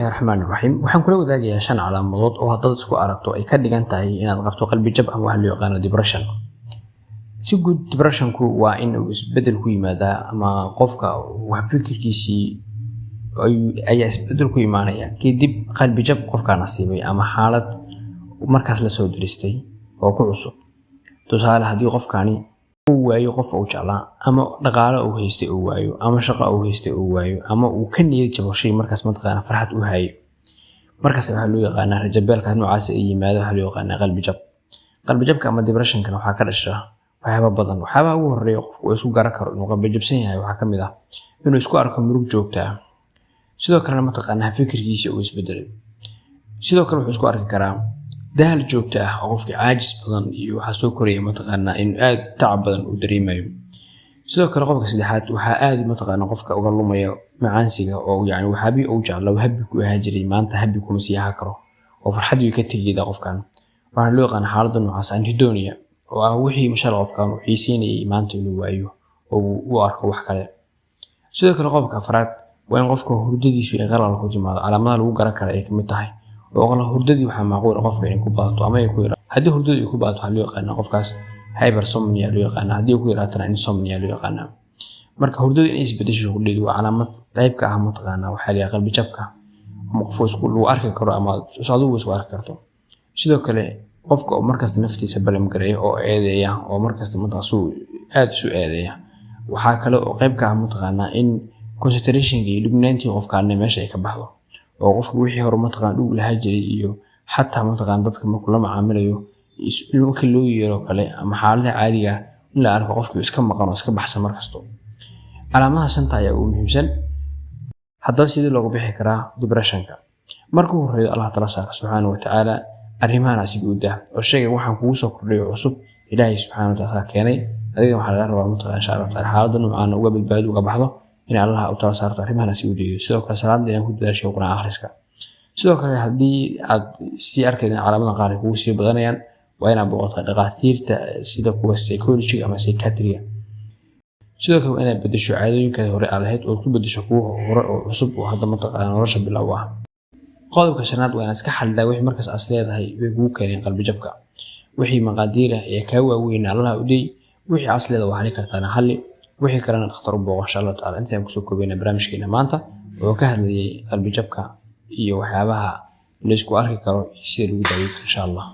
الرحمن الرحيم waxaan kula wadaagayaa 5 calaamadood oo haddaad isku aragto ay ka dhigan tahay inaad qabto qalbi jab ama wax loo yaqaan depression. Si guud depressionku waa in uu isbedel ku yimaada ama qofka wax fikirkiisii ayaa isbedel ku imaanaya kadib qalbi jab qofka nasiibay ama xaalad markaas la soo diristay oo ku cusub. Tusaale haddii qofkani uu waayo qof uu jeclaa ama dhaqaale uu haystay uu waayo ama shaqo uu haystay uu waayo ama uu ka niyad jabo shay markaas mataqaana farxad u hayo markaas waxa loo yaqaan rajabeelka noocaas ay yimaado waxa loo yaqaan qalbi jabka ama depression kana waxa ka dhasha waxyaabo badan waxyaabo ugu horeeya qofku uu isku garan karo inuu qalbi jabsan yahay waxa kamid ah inuu isku arko murug joogto ah sidoo kale mataqaana fikirkiisa uu isbedelay sidoo kale wuxuu isku arki karaa daal joogto ah oo qofka caajis badan iyo waxa soo koraya mataqaana in aad tacab badan u dareemayo sidoo kale qofka saddexaad waxa aad mataqaana qofka uga lumaya macaansiga oo yaani waxa bi uu jeclaa habbi ku ahaa jiray maanta habbi kuma sii aha karo oo farxad uu ka tagayda qofkan waxa loo yaqaan xaaladda noocaas anhedonia oo ah wixii mashaal qofkan uu xiiseynayay maanta inuu waayo oo uu arko wax kale sidoo kale qofka afraad waa in qofka hurdadiisu ay qalal ku timaado calaamadaha lagu garan karo ay kamid tahay oo qala hurdadii waxa macquul qofka inay ku baato ama ay ku yiraahdo haddii hurdadii ku baato waxa loo yaqaan qofkaas hypersomnia loo yaqaan haddii uu ku yiraahdo insomnia loo yaqaan marka hurdadii inay isbedesho hurdadu waa calaamad qayb ka ah mataqaana waxa la qalbi jabka ama qof isku lagu arki karo ama soo isku arki karto sidoo kale qofka markaas naftiisa balam gareeyo oo eedeeya oo markaas mataqaana aad isu eedeeya waxa kale oo qayb ka ah mataqaana in concentration-ga iyo dhignaantii qofkaana meesha ay ka baxdo oo qofku wixii hore mataqaan uu lahaa jiray iyo xataa mataqaan dadka markuu la macaamilayo marka loo yeero kale ama xaaladaha caadiga in la arko qofku iska maqan oo iska baxsan markasto calaamadaha shanta ayaa ugu muhiimsan haddaba sidii looga bixi karaa depressionka marka uu horeeyo Allah Taala subhanahu wa ta'ala arrimahan asiguuda oo sheegay waxaan kugu soo kordhiyo cusub Ilaahay subhanahu wa ta'ala keenay adiga waxa laga rabaa mataqaan insha Allah xaaladda noocan uga badbaado uga baxdo in Allah uu taala saarto arrimahan si uu diido sidoo kale salaad inaan ku dadaasho quraan akhriska sidoo kale haddii aad si arkayna calaamadaha qaar kugu sii badanayaan waa inaad booqato dhaqaatiirta sida kuwa psychology ama psychiatry sidoo kale inaad bedesho caadooyinka hore aad lahayd oo ku bedesho kuwa hore oo cusub oo hadda mataqaana nolosha bilow ah qodobka shanaad waa inaad iska xaldaa wixii markaas as leedahay way kugu keeneen qalbi jabka wixii maqaadiir ah ee ka waaweyn Allah u dhig wixii as leedahay waxa kartaa xalli wixii kalena dhakhtar u booqo insha Allah taala intaan ku soo koobayna barnaamijkeena maanta oo ka hadlayay qalbi jabka iyo waxyaabaha la isku arki karo sida lagu daweeyo insha Allah